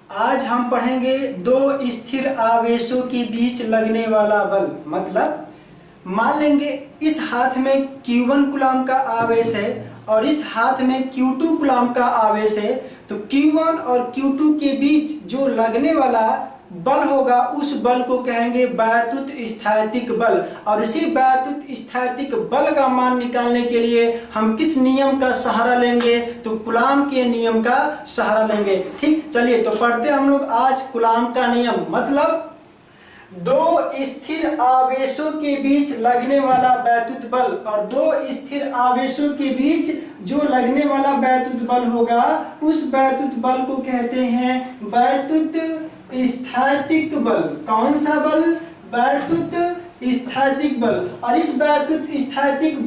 आज हम पढ़ेंगे दो स्थिर आवेशों के बीच लगने वाला बल। मतलब मान लेंगे इस हाथ में Q1 कूलाम का आवेश है और इस हाथ में Q2 कूलाम का आवेश है, तो Q1 और Q2 के बीच जो लगने वाला बल होगा उस बल को कहेंगे वैद्युत स्थैतिक बल। और इसी वैद्युत स्थैतिक बल का मान निकालने के लिए हम किस नियम का सहारा लेंगे? तो कूलाम के नियम का सहारा लेंगे। ठीक, चलिए तो पढ़ते हम लोग आज कूलाम का नियम। मतलब दो स्थिर आवेशों के बीच लगने वाला वैद्युत बल और दो स्थिर आवेशों के बीच जो लगने वाला वैद्युत बल होगा उस वैद्युत बल को कहते हैं वैद्युत स्थैतिक बल। कौन सा बल? वैद्युत स्थैतिक बल। और इस वैद्युत स्थैतिक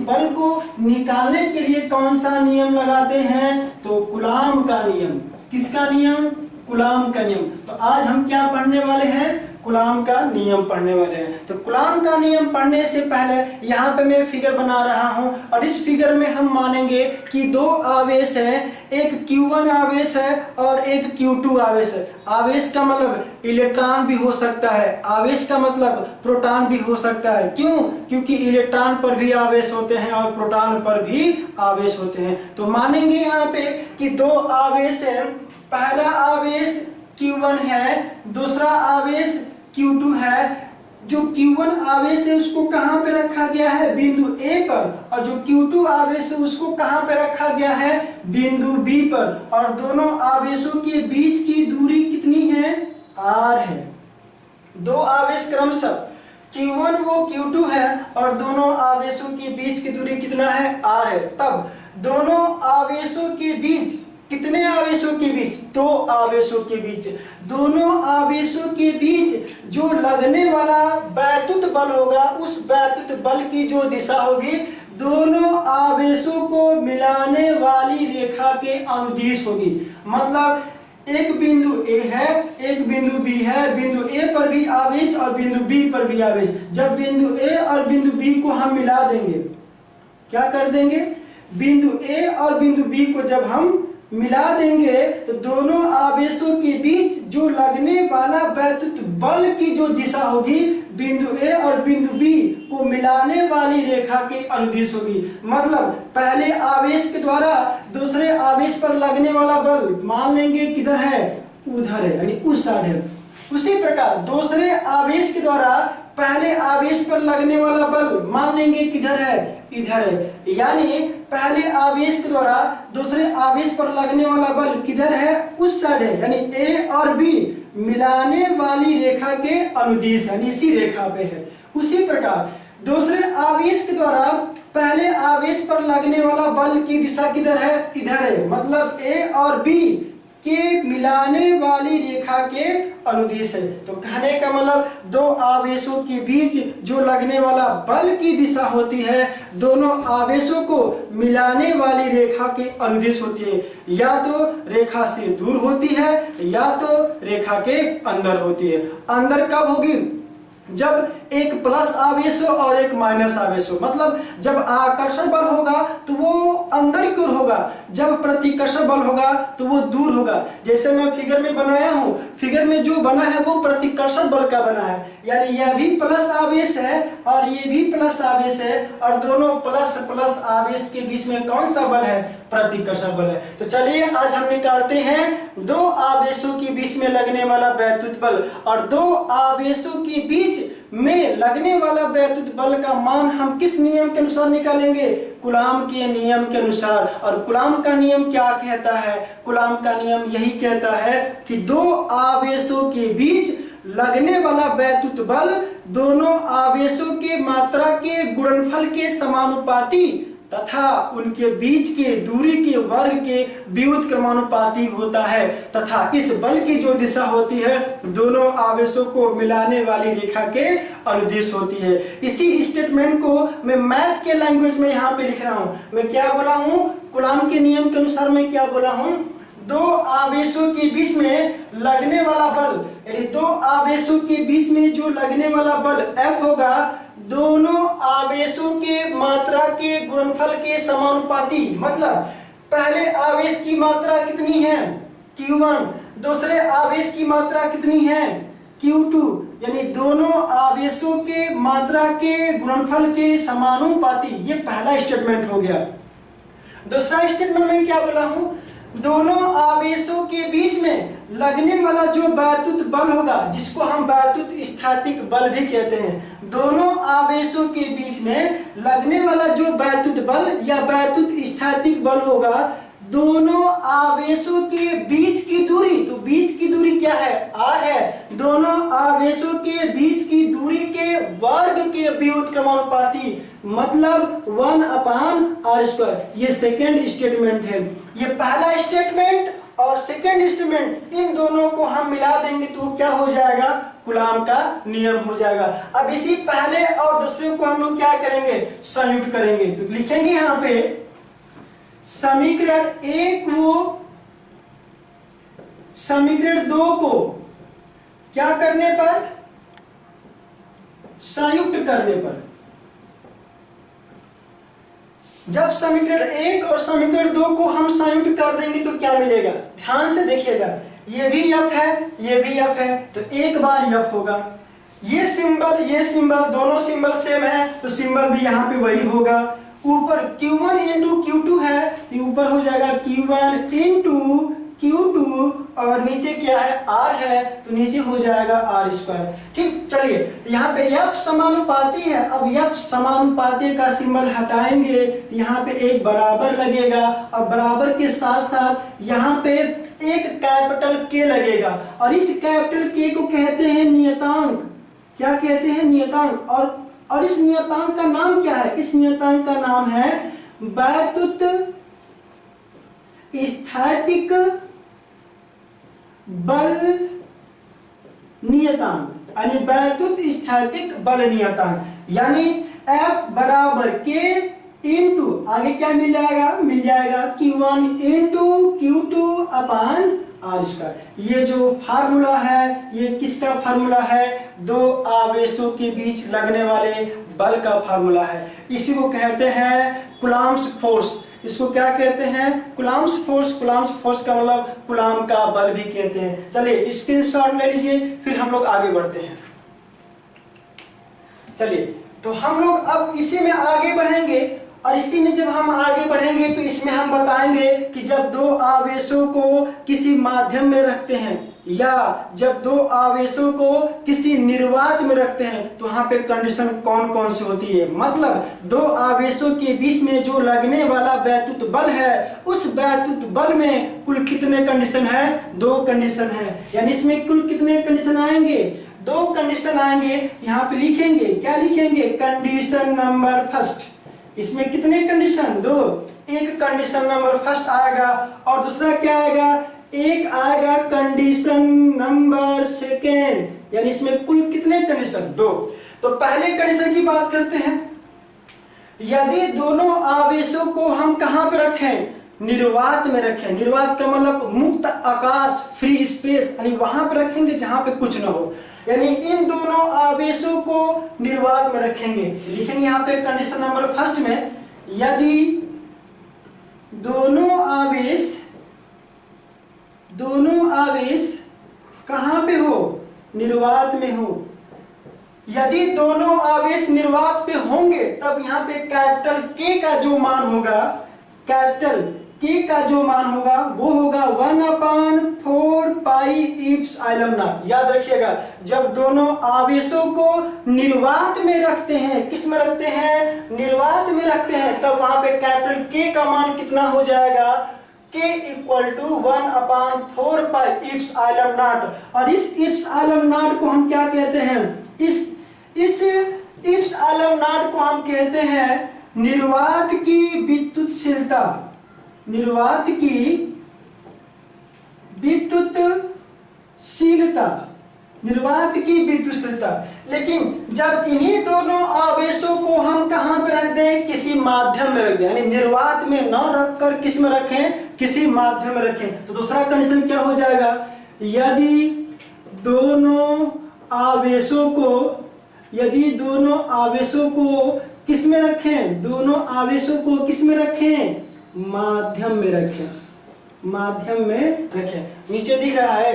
बल को निकालने के लिए कौन सा नियम लगाते हैं? तो कूलाम का नियम। किसका नियम? कूलाम का नियम। तो आज हम क्या पढ़ने वाले हैं? कूलाम का नियम पढ़ने वाले हैं। तो कूलाम का नियम पढ़ने से पहले यहाँ पे मैं फिगर बना रहा हूँ और इस फिगर में हम मानेंगे कि दो आवेश हैं, एक Q1 आवेश है और एक Q2 आवेश है। आवेश का मतलब इलेक्ट्रॉन भी हो सकता है, आवेश का मतलब प्रोटॉन भी हो सकता है। क्यों? क्योंकि इलेक्ट्रॉन पर भी आवेश होते हैं और प्रोटॉन पर भी आवेश होते हैं। तो मानेंगे यहाँ पे कि दो आवेश है, पहला आवेश Q1 है, दूसरा आवेश Q2 है। जो Q1 आवेश है उसको कहां पे रखा गया है? बिंदु A पर। और जो Q2 आवेश है उसको कहां पे रखा गया है? बिंदु B पर। और दोनों आवेशों के बीच की दूरी कितनी है? R है। दो आवेश क्रमशः Q1 वो Q2 है और दोनों आवेशों के बीच की दूरी कितना है? R है। तब दोनों आवेशों के बीच, कितने आवेशों के बीच? दो आवेशों के बीच। दोनों आवेशों के बीच जो लगने वाला वैद्युत बल होगा उस वैद्युत बल की जो दिशा होगी दोनों आवेशों को मिलाने वाली रेखा के अनुदिश होगी। मतलब एक बिंदु A है, एक बिंदु B है, बिंदु A पर भी आवेश और बिंदु B पर भी आवेश। जब बिंदु A और बिंदु B को हम मिला देंगे, क्या कर देंगे? बिंदु A और बिंदु B को जब हम मिला देंगे तो दोनों आवेशों के बीच जो लगने वाला वैद्युत बल की जो दिशा होगी बिंदु A और बिंदु B को मिलाने वाली रेखा के अनुदिश होगी। मतलब पहले आवेश के द्वारा दूसरे आवेश पर लगने वाला बल मान लेंगे किधर है? उधर है, यानी उस साइड है। उसी प्रकार दूसरे आवेश के द्वारा पहले आवेश पर लगने वाला बल मान लेंगे किधर है? इधर है। यानी पहले आवेश के द्वारा दूसरे आवेश पर लगने वाला बल किधर है? उस साइड है, यानी A और B मिलाने वाली रेखा के अनुदिश, यानी इसी रेखा पे है। उसी प्रकार दूसरे आवेश के द्वारा पहले आवेश पर लगने वाला बल की दिशा किधर है? इधर है। मतलब A और B के मिलाने वाली रेखा के अनुदिश है। तो कहने का मतलब दो आवेशों के बीच जो लगने वाला बल की दिशा होती है दोनों आवेशों को मिलाने वाली रेखा के अनुदिश होती है। या तो रेखा से दूर होती है या तो रेखा के अंदर होती है। अंदर कब होगी? जब एक प्लस आवेश हो और एक माइनस आवेश हो। मतलब जब आकर्षण बल होगा तो वो अंदर की ओर होगा, जब प्रतिकर्षण बल होगा तो वो दूर होगा। जैसे मैं फिगर में बनाया हूं, फिगर में जो बना है वो प्रतिकर्षण बल का बना है, यानी यह भी प्लस आवेश है और ये भी प्लस आवेश है और दोनों प्लस प्लस आवेश के बीच में कौन सा बल है? प्रतिकर्षण बल है। तो चलिए आज हम निकालते हैं दो आवेशों के बीच में लगने वाला वैद्युत बल। और दो आवेशों के बीच में लगने वाला वैद्युत बल का मान हम किस नियम के अनुसार निकालेंगे? कूलाम के नियम के अनुसार। और कूलाम का नियम क्या कहता है? कूलाम का नियम यही कहता है कि दो आवेशों के बीच लगने वाला वैद्युत बल दोनों आवेशों के मात्रा के गुणनफल के समानुपाती तथा उनके बीच के दूरी के वर्ग के व्युत क्रमानुपाती होता है। तथा इस बल की जो दिशा होती है दोनों आवेशों को मिलाने वाली रेखा के अनुदिश होती है। इसी स्टेटमेंट को मैं मैथ के लैंग्वेज में यहाँ पे लिख रहा हूँ। मैं क्या बोला हूँ? कूलाम के नियम के अनुसार मैं क्या बोला हूँ? दो आवेशों के बीच में लगने वाला बल, यानी दो आवेशों के बीच में जो लगने वाला बल F होगा दोनों आवेशों के मात्रा के गुणनफल के समानुपाती। मतलब पहले आवेश की मात्रा कितनी है Q1, दूसरे आवेश की मात्रा कितनी है Q2, यानी दोनों आवेशों के मात्रा के गुणनफल के समानुपाती। ये पहला स्टेटमेंट हो गया। दूसरा स्टेटमेंट में क्या बोला हूं, दोनों आवेशों के बीच में लगने वाला जो वैद्युत बल होगा, जिसको हम वैद्युत स्थैतिक बल भी कहते हैं, दोनों आवेशों के बीच में लगने वाला जो वैद्युत बल या वैद्युत स्थैतिक बल होगा, दोनों आवेशों के बीच की दूरी, तो बीच की दूरी क्या है r है, दोनों आवेशों के बीच की दूरी के वर्ग के व्युत्क्रमानुपाती, मतलब 1/r²। ये सेकेंड स्टेटमेंट है। ये पहला स्टेटमेंट और सेकेंड स्टेटमेंट, इन दोनों को हम मिला देंगे तो क्या हो जाएगा, कूलाम का नियम हो जाएगा। अब इसी पहले और दूसरे को हम लोग क्या करेंगे, संयुक्त करेंगे। तो लिखेंगे यहाँ पे समीकरण 1 को समीकरण 2 को क्या करने पर, संयुक्त करने पर। जब समीकरण 1 और समीकरण 2 को हम संयुक्त कर देंगे तो क्या मिलेगा, ध्यान से देखिएगा, ये भी f है, ये भी f है, तो एक बार f होगा। ये सिंबल दोनों सिंबल सेम है, तो सिंबल भी यहाँ पे वही होगा। ऊपर Q1 इंटू Q2 है, तो ऊपर हो जाएगा Q1 इंटू Q2, और नीचे क्या है R है, तो नीचे हो जाएगा R²। ठीक, चलिए यहाँ पे F समानुपाती है। अब F समानुपाती का सिंबल हटाएंगे, तो यहाँ पे एक बराबर लगेगा, और बराबर के साथ साथ यहाँ पे एक कैपिटल K लगेगा, और इस कैपिटल K को कहते हैं नियतांक। क्या कहते हैं, नियतांक। और इस नियतांक का नाम क्या है, इस नियतांक का नाम है वैद्युत स्थैतिक बल नियतांक, यानी वैद्युत स्थैतिक बल नियतांक, यानी F बराबर K इंटू आगे क्या मिल जाएगा Q1 इंटू Q2 अपान R²। ये जो फार्मूला है, ये किसका फार्मूला है, दो आवेशों के बीच लगने वाले बल का फार्मूला है। इसी को कहते हैं कूलाम्स फोर्स। इसको क्या कहते हैं, कूलाम्स फोर्स। कूलाम्स फोर्स का मतलब कूलाम का बल भी कहते हैं। चलिए स्क्रीनशॉट ले लीजिए, फिर हम लोग आगे बढ़ते हैं। चलिए तो हम लोग अब इसी में आगे बढ़ेंगे, और इसी में जब हम आगे बढ़ेंगे तो इसमें हम बताएंगे कि जब दो आवेशों को किसी माध्यम में रखते हैं, या जब दो आवेशों को किसी निर्वात में रखते हैं, तो वहां पे कंडीशन कौन कौन सी होती है। मतलब दो आवेशों के बीच में जो लगने वाला वैद्युत बल है, उस वैद्युत बल में कुल कितने कंडीशन है, दो कंडीशन है। यानी इसमें कुल कितने कंडीशन आएंगे, दो कंडीशन आएंगे। यहाँ पे लिखेंगे, क्या लिखेंगे, कंडीशन नंबर फर्स्ट। इसमें कितने कंडीशन, दो। एक कंडीशन नंबर फर्स्ट आएगा, और दूसरा क्या आएगा, एक आएगा कंडीशन नंबर सेकेंड। यानी इसमें कुल कितने कंडीशन, दो। तो पहले कंडीशन की बात करते हैं। यदि दोनों आवेशों को हम कहां पे रखें, निर्वात में रखें। निर्वात का मतलब मुक्त आकाश, फ्री स्पेस, यानी वहां पे रखेंगे जहां पे कुछ ना हो। यानी इन दोनों आवेशों को निर्वात में रखेंगे। लिखेंगे यहाँ पे कंडीशन नंबर फर्स्ट में, यदि दोनों आवेश कहां पे हो, निर्वात में हो। यदि दोनों आवेश निर्वात पे होंगे, तब यहाँ पे कैपिटल K का जो मान होगा, कैपिटल K का जो मान होगा वो होगा 1/4 पाई एप्सिलॉन नॉट। याद रखिएगा, जब दोनों आवेशों को निर्वात में रखते हैं, किस में रखते हैं, निर्वात में रखते हैं, तब वहां पे कैपिटल K का मान कितना हो जाएगा, K equal to 1/4 pi epsilon naught. और इस एप्सिलॉन नॉट को हम क्या कहते हैं, इस एप्सिलॉन नॉट को हम कहते हैं निर्वात की विद्युतशीलता। निर्वात की विद्युतशीलता, निर्वात की विद्युतशीलता। लेकिन जब इन्हीं दोनों आवेशों को हम कहां पे रख दें, किसी माध्यम में रख दें, यानी निर्वात में न रखकर किस में रखें, किसी माध्यम में रखें, तो दूसरा कंडीशन क्या हो जाएगा, यदि दोनों आवेशों को किस में रखें, दोनों आवेशों को किस में रखें, माध्यम में रखें, माध्यम में रखें। नीचे दिख रहा है,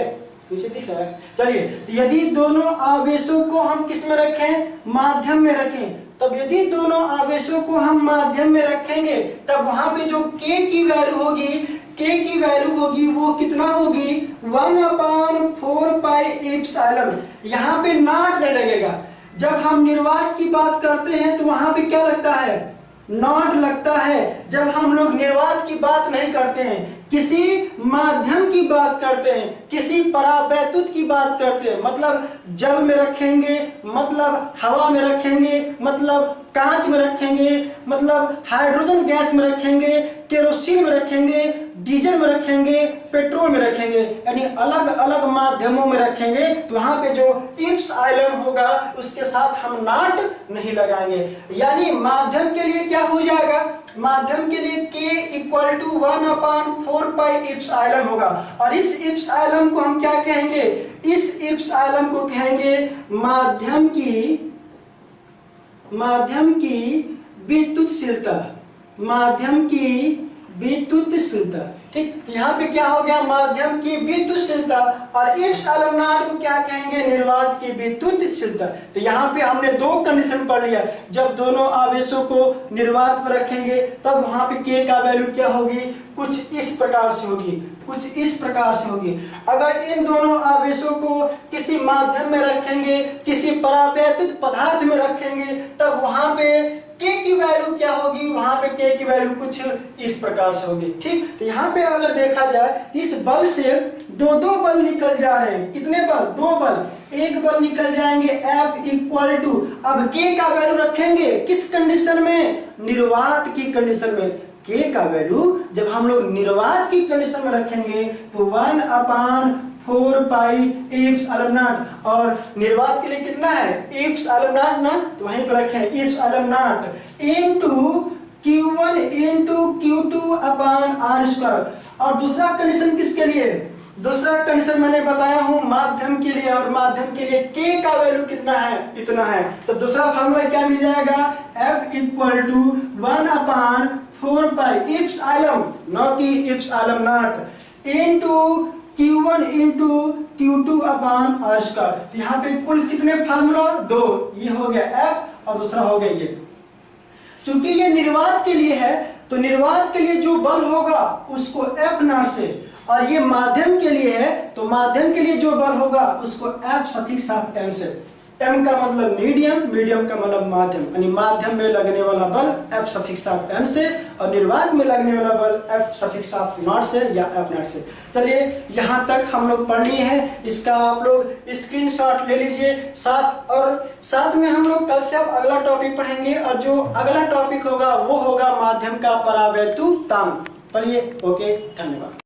नीचे दिख रहा है। चलिए, यदि दोनों आवेशों को हम किस में रखें, माध्यम में रखें, तब यदि दोनों आवेशों को हम माध्यम में रखेंगे तब वहां पे जो k की वैल्यू होगी, k की वैल्यू होगी वो कितना होगी, 1/4 पाई एप्सिलॉन। यहाँ पे नॉट नहीं लगेगा। जब हम निर्वात की बात करते हैं तो वहां पे क्या लगता है, नॉट लगता है। जब हम लोग निर्वात की बात नहीं करते हैं, किसी माध्यम की बात करते हैं, किसी परावैद्युत की बात करते हैं, मतलब जल में रखेंगे, मतलब हवा में रखेंगे, मतलब कांच में रखेंगे, मतलब हाइड्रोजन गैस में रखेंगे, केरोसिन में रखेंगे, डीजल में रखेंगे, पेट्रोल में रखेंगे, यानी अलग अलग माध्यमों में रखेंगे तो वहां पे जो एप्सिलॉन होगा उसके साथ हम नॉट नहीं लगाएंगे। यानी माध्यम के लिए क्या हो जाएगा, माध्यम के लिए k = 1/4 पाई एप्सिलॉन होगा। और इस एप्सिलॉन को हम क्या कहेंगे, इस एप्सिलॉन को कहेंगे माध्यम की विद्युतशीलता, माध्यम की विद्युतशीलता। ठीक, यहाँ पे क्या हो गया, माध्यम की विद्युतशीलता। और एप्सिलॉन नॉट को क्या कहेंगे, निर्वात की विद्युतशीलता। तो यहाँ पे हमने दो कंडीशन पढ़ लिया। जब दोनों आवेशों को निर्वात पर रखेंगे तब वहां पे k का वैल्यू क्या होगी, कुछ इस प्रकार से होगी, कुछ इस प्रकार से होगी। अगर इन दोनों आवेशों को किसी माध्यम में रखेंगे, किसी परावैद्युत पदार्थ में रखेंगे, तब वहां पे k की वैल्यू क्या होगी, वहां पे k की वैल्यू कुछ इस प्रकार से होगी। ठीक, तो यहाँ पे अगर देखा जाए इस बल से दो बल निकल जा रहे हैं। कितने बल, दो बल। एक बल निकल जाएंगे F अब k का वैल्यू रखेंगे किस कंडीशन में, निर्वात की कंडीशन में। k का वैल्यू जब हम लोग निर्वात की कंडीशन में रखेंगे तो 1/4 पाई एप्सिलॉन नॉट। और निर्वात के लिए कितना है, एप्सिलॉन नॉट ना, तो वहीं पर रखें epsilon not into Q1 into Q2/r²। और दूसरा कंडीशन किसके लिए, दूसरा कंडीशन मैंने बताया हूं माध्यम के लिए, और माध्यम के लिए k का वैल्यू कितना है, इतना है। तो दूसरा फार्मूला क्या मिल जाएगा, F = 1/4 पाई एप्सिलॉन, न कि epsilon not, into Q1 into Q2/r²। यहाँ पे कुल कितने फार्मूला, दो। ये हो गया F और दूसरा हो गया ये। चूंकि ये निर्वात के लिए है तो निर्वात के लिए जो बल होगा उसको F0 से, और ये माध्यम के लिए है तो माध्यम के लिए जो बल होगा उसको F∗m से। m का मतलब मीडियम, मीडियम का मतलब माध्यम, यानी माध्यम में लगने वाला बल F∗m से और निर्वात में लगने वाला बल F∗0 से या F0 से। चलिए, यहाँ तक हम लोग पढ़ लिए हैं। इसका आप लोग स्क्रीनशॉट ले लीजिए। साथ में हम लोग कल से अब अगला टॉपिक पढ़ेंगे, और जो अगला टॉपिक होगा वो होगा माध्यम का परावैद्युतांक। चलिए, ओके, धन्यवाद।